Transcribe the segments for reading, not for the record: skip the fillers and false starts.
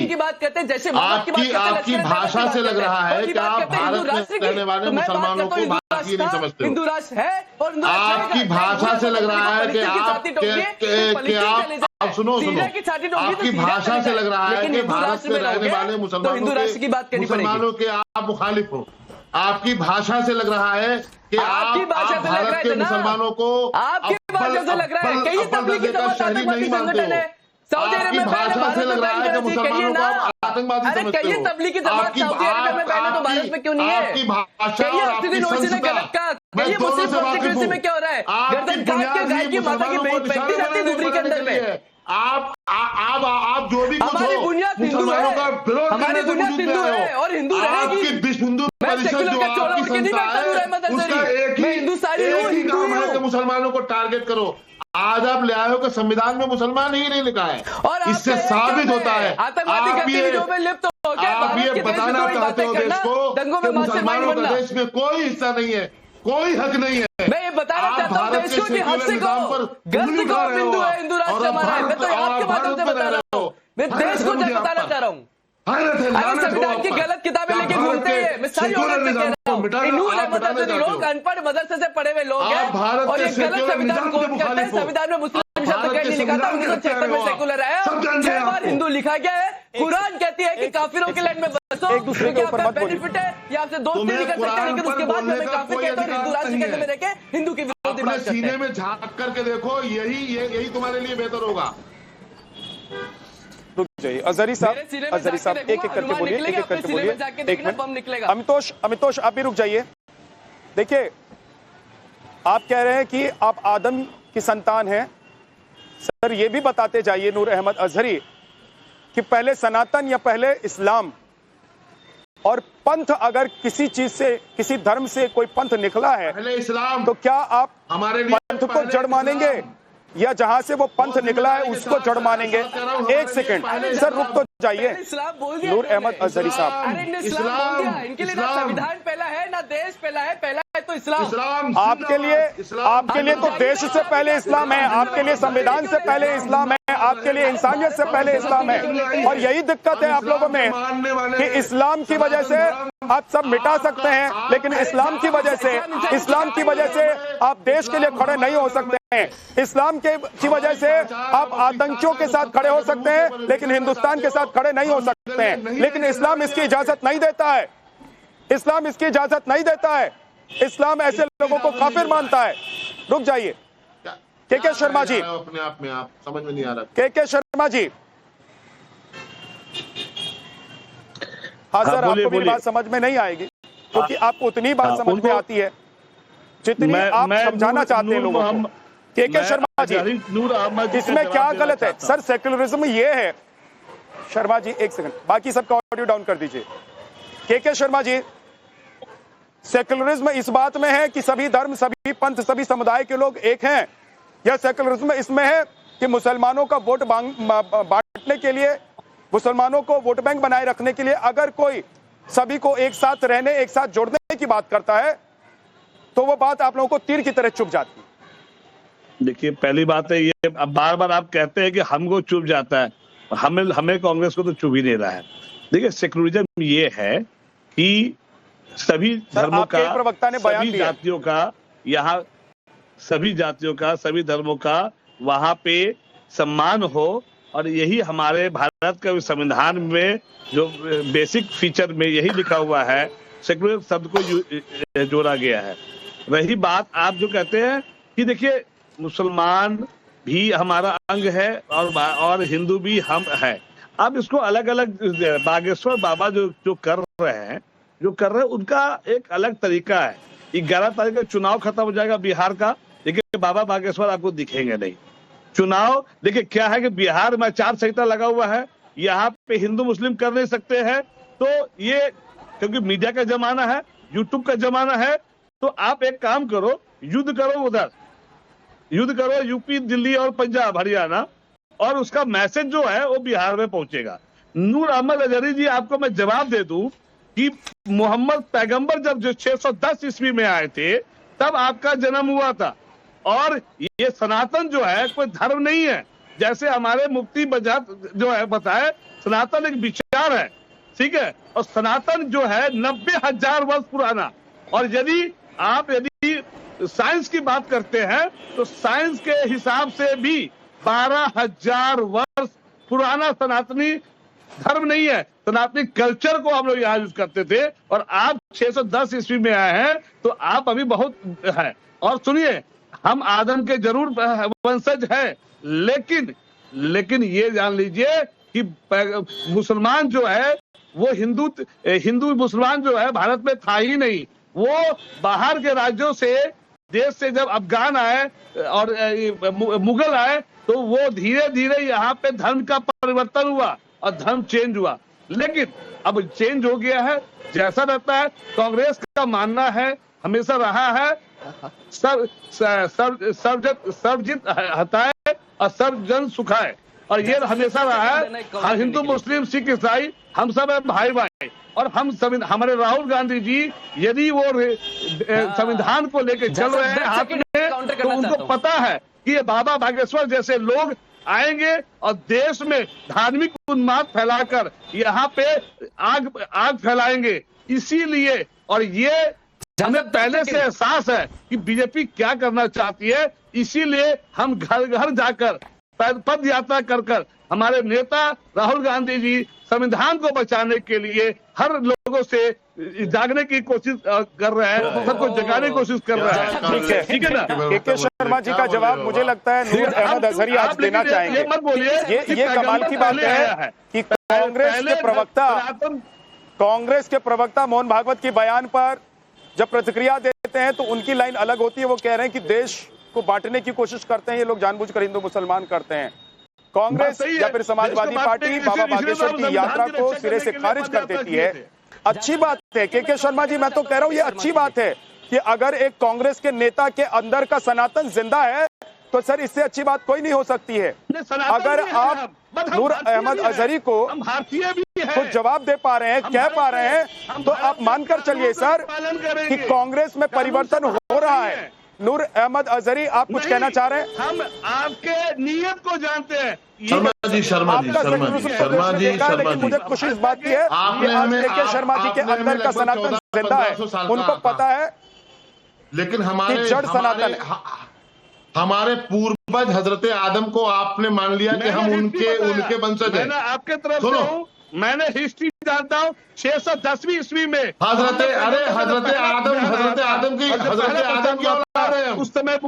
की बात करते हैं, जैसे आपकी भाषा से लग रहा है कि आप भारत में रहने वाले मुसलमानों को भारतीय नहीं समझते हो। हिंदू राष्ट्र है और आपकी भाषा से लग रहा है कि आप सुनो आपकी भाषा से लग रहा है कि भारत में रहने वाले मुसलमानों के आप मुखालिफ हो। आपकी भाषा से लग रहा है कि आप भारत के मुसलमानों को शहरी नहीं मानते हो। आपकी भाषा से लग रहा है कि मुसलमानों को आप आतंकवादी समझते हो। आपकी भाषा और आपकी संस्था मैं दोनों से वाकिफ हूं। आपकी बुनियादी मुसलमानों को निशाना बनाने के लिए आप जो भी कुछ हो मुसलमानों का विरोध करने के वजूद में आए हो। आपकी विश्व हिंदू परिषद जो आपकी संस्था है उसका एक ही काम है कि मुसलमानों को टारगेट करो। आज आप ले आए हो कि संविधान में मुसलमान ही नहीं लिखा है। इससे साबित होता है आप ये बताना चाहते हो देश को कि मुसलमानों का देश में कोई हिस्सा नहीं है, कोई हक नहीं है। मैं ये बताना चाहता हूं देश को कि हद से कहो हिंदू है, हिंदू राष्ट्र हमारा है। मैं तो आपके माध्यम से बता रहा हूं, मैं देश को बताना चाह रहा हूं। अगर संविधान की गलत किताबें लेके घूमते हैं, मैं सारी औरत से कह रहा हूं, नूर अहमद अजहरी लोग अनपढ़ मदरसे से पढ़े हुए लोग हैं और ये गलत संविधान कोट करते हैं। संविधान में मुस्लिम शब्द कहीं नहीं लिखा था, 1976 में सेकुलर आया, 6 बार हिंदू लिखा गया है। कुरान कहती है कि काफिरों के लैंड में बसो, एक दूसरे के ऊपर बेनिफिट है, या आपसे दोस्ती नहीं कर सकते, लेकिन उसके बाद में काफिर कहते हैं हिंदू राष्ट्र कहते में रह के हिंदू की विरोधी बात करते हैं। सीने में झांक करके देखो, यही तुम्हारे लिए बेहतर होगा। अजहरी साहब एक एक करके बोलिए, एक एक करके बोलिए। एक मिनट अमितोष आप भी रुक जाइए। देखिए आप कह रहे हैं कि आप आदम की संतान हैं। सर ये भी बताते जाइए नूर अहमद अजहरी कि पहले सनातन या पहले इस्लाम, और पंथ अगर किसी चीज से किसी धर्म से कोई पंथ निकला है पहले इस्लाम, तो क्या आप हमारे पंथ को जड़ मानेंगे या जहां से वो पंथ निकला है उसको जड़ मानेंगे? एक सेकंड सर रुक तो जाइए नूर अहमद अजहरी साहब। इनके लिए ना संविधान पहला है ना देश पहला है, पहला है तो इस्लाम। आपके लिए तो देश से पहले इस्लाम है, आपके लिए संविधान से पहले इस्लाम है, आपके लिए इंसानियत से पहले इस्लाम है। और यही दिक्कत है आप लोगों में कि इस्लाम की वजह से आप सब मिटा सकते हैं, लेकिन इस्लाम की वजह से आप देश के लिए खड़े नहीं हो सकते हैं। इस्लाम की वजह से आप आतंकियों के साथ खड़े हो सकते हैं, लेकिन हिंदुस्तान के साथ खड़े नहीं हो सकते हैं। लेकिन इस्लाम इसकी इजाजत नहीं देता है, इस्लाम इसकी इजाजत नहीं देता है। इस्लाम ऐसे लोगों को काफिर मानता है। रुक जाइए के शर्मा जी, अपने आप में आप समझ में नहीं आ रहा। के शर्मा जी, हाँ सर आपको मेरी बात समझ में नहीं आएगी क्योंकि आपको उतनी बात समझ में आती है जितनी आप समझाना चाहते हैं लोगों को। के शर्मा जी, इसमें क्या गलत है? सर सेक्युलरिज्म ये है। शर्मा जी एक सेकंड, बाकी सबका ऑडियो डाउन कर दीजिए। के शर्मा जी, सेक्युलरिज्म इस बात में है कि सभी धर्म, सभी पंथ, सभी समुदाय के लोग एक हैं, या सेक्युलरिज्म इसमें है कि मुसलमानों का वोट बांटने के लिए, मुसलमानों को वोट बैंक बनाए रखने के लिए अगर कोई सभी को एक साथ रहने, एक साथ जोड़ने की बात करता है तो वो बात आप लोगों को तीर की तरह चुभ जाती है? देखिए पहली बात है ये, अब बार बार आप कहते हैं कि हमको चुभ जाता है, हमें कांग्रेस को तो चुभ ही नहीं रहा है। देखिए सेक्युलरिज्म ये है कि सभी धर्मों का, सभी जातियों का, यहाँ सभी जातियों का, सभी धर्मों का वहां पे सम्मान हो, और यही हमारे भारत का संविधान में जो बेसिक फीचर में यही लिखा हुआ है, सेक्युलर शब्द को जोड़ा गया है। रही बात आप जो कहते हैं कि देखिए मुसलमान भी हमारा अंग है और हिंदू भी हम है। अब इसको अलग अलग बागेश्वर बाबा जो कर रहे हैं उनका एक अलग तरीका है। 11 तारीख का चुनाव खत्म हो जाएगा बिहार का, देखिए बाबा बागेश्वर आपको दिखेंगे नहीं। चुनाव देखिए क्या है कि बिहार में आचार संहिता लगा हुआ है, यहाँ पे हिंदू मुस्लिम कर नहीं सकते हैं, तो ये क्योंकि मीडिया का जमाना है, यूट्यूब का जमाना है, तो आप एक काम करो, युद्ध करो, उधर युद्ध करो यूपी, दिल्ली और पंजाब, हरियाणा, और उसका मैसेज जो है वो बिहार में पहुंचेगा। नूर अहमद अजहरी जी, आपको मैं जवाब दे दूं कि मोहम्मद पैगंबर जब जो 610 ईस्वी में आए थे तब आपका जन्म हुआ था, और ये सनातन जो है कोई धर्म नहीं है, जैसे हमारे मुफ्ती बजात जो है बताए, सनातन एक विचार है, ठीक है, और सनातन जो है 90,000 वर्ष पुराना। और यदि साइंस की बात करते हैं तो साइंस के हिसाब से भी 12,000 वर्ष पुराना सनातनी धर्म नहीं है। सनातनी कल्चर को हम लोग यहाँ यूज करते थे, और आप 610 ईस्वी में आए हैं, तो आप अभी बहुत है। और सुनिए, हम आदम के जरूर वंशज हैं, लेकिन ये जान लीजिए कि मुसलमान जो है वो हिंदू मुसलमान जो है भारत में था ही नहीं। वो बाहर के राज्यों से, देश से जब अफगान आए और मुगल आए, तो वो धीरे धीरे यहाँ पे धर्म का परिवर्तन हुआ और धर्म चेंज हुआ। लेकिन अब चेंज हो गया है, जैसा रहता है। कांग्रेस का मानना है, हमेशा रहा है, सर्वजित हटाए और सर्वजन सुखाए, और ये हमेशा रहा है। हिंदू मुस्लिम सिख ईसाई हम सब है भाई भाई। और हमारे राहुल गांधी जी यदि वो संविधान को लेकर चल रहे हैं हाथ में, तो उनको पता है कि ये बाबा बागेश्वर जैसे लोग आएंगे और देश में धार्मिक उन्माद फैलाकर यहाँ पे आग फैलाएंगे। इसीलिए, और ये हमें पहले से एहसास है कि बीजेपी क्या करना चाहती है, इसीलिए हम घर घर जाकर पद यात्रा कर हमारे नेता राहुल गांधी जी संविधान को बचाने के लिए हर लोगों से जागने की कोशिश कर रहे हैं, सबको जगाने की कोशिश कर रहे हैं। ठीक है ना? के शर्मा जी का जवाब मुझे लगता है नूर अहमद अजहरी आज देना चाहेंगे। मत बोलिए, ये कमाल की बात है कि कांग्रेस के प्रवक्ता मोहन भागवत के बयान पर जब प्रतिक्रिया देते हैं तो उनकी लाइन अलग होती है। वो कह रहे हैं कि देश को बांटने की कोशिश करते हैं ये लोग, जानबूझकर हिंदू मुसलमान करते हैं। कांग्रेस या फिर समाजवादी पार्टी बाबा बागेश्वर की यात्रा को सिरे से खारिज कर देती है। अच्छी बात है के शर्मा जी, मैं तो कह रहा हूं ये अच्छी बात है कि अगर एक कांग्रेस के नेता के अंदर का सनातन जिंदा है तो सर इससे अच्छी बात कोई नहीं हो सकती है। अगर आप नूर अहमद अजहरी को कुछ जवाब दे पा रहे हैं, कह पा रहे हैं, तो आप मानकर चलिए सर कि कांग्रेस में परिवर्तन हो रहा है। नूर अहमद अजहरी, आप कुछ कहना चाह रहे हैं? हम आपके नियत को जानते हैं। शर्मा जी, लेकिन मुझे खुशी इस बात की है कि आज के शर्मा जी के अंदर का सनातन जिंदा है, उनको पता है लेकिन जड़ सनातन है। हमारे पूर्वज हजरत आदम को आपने मान लिया कि हम उनके वंशज हैं। आपके तरफ से हूं, मैंने हिस्ट्री जानता हूँ। 610वीं ईस्वी में हजरत आदम की औलाद है। उस समय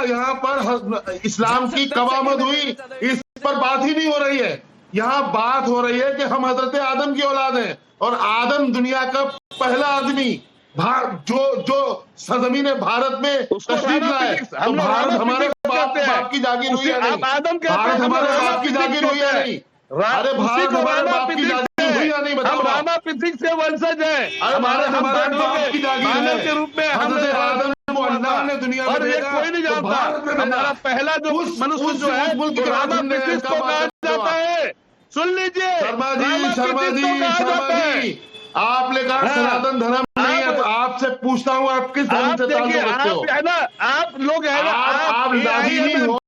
यहाँ पर इस्लाम की कवामत हुई, इस पर बात ही नहीं हो रही है। यहाँ बात हो रही है कि हम हजरत आदम की औलाद हैं, और आदम दुनिया का पहला आदमी जो सरजमीन भारत में तशरीफ लाए। तो भारत हमारे बाप की जागीर हुई है नहीं, भारत हमारे बाप की जागीर हुई है नहीं। अरे भारत हमारे बाप की जागीर हुई है नहीं, बताओ। रामा पृथ्वी से वंशज है, हमारे बाप की जागीर के रूप में हजरत आदम को अल्लाह ने दुनिया में भेजा। कोई नहीं जानता हमारा पहला जो मनुष्य जो है रामा पृथ्वी को कहा जाता है। सुन लीजिए शर्मा जी, आपने कहा सनातन धर्म नहीं है, तो आपसे पूछता हूँ आप किस धर्म से ताल्लुक रखते हो? आप लोग है ना, आप लाही नहीं हो,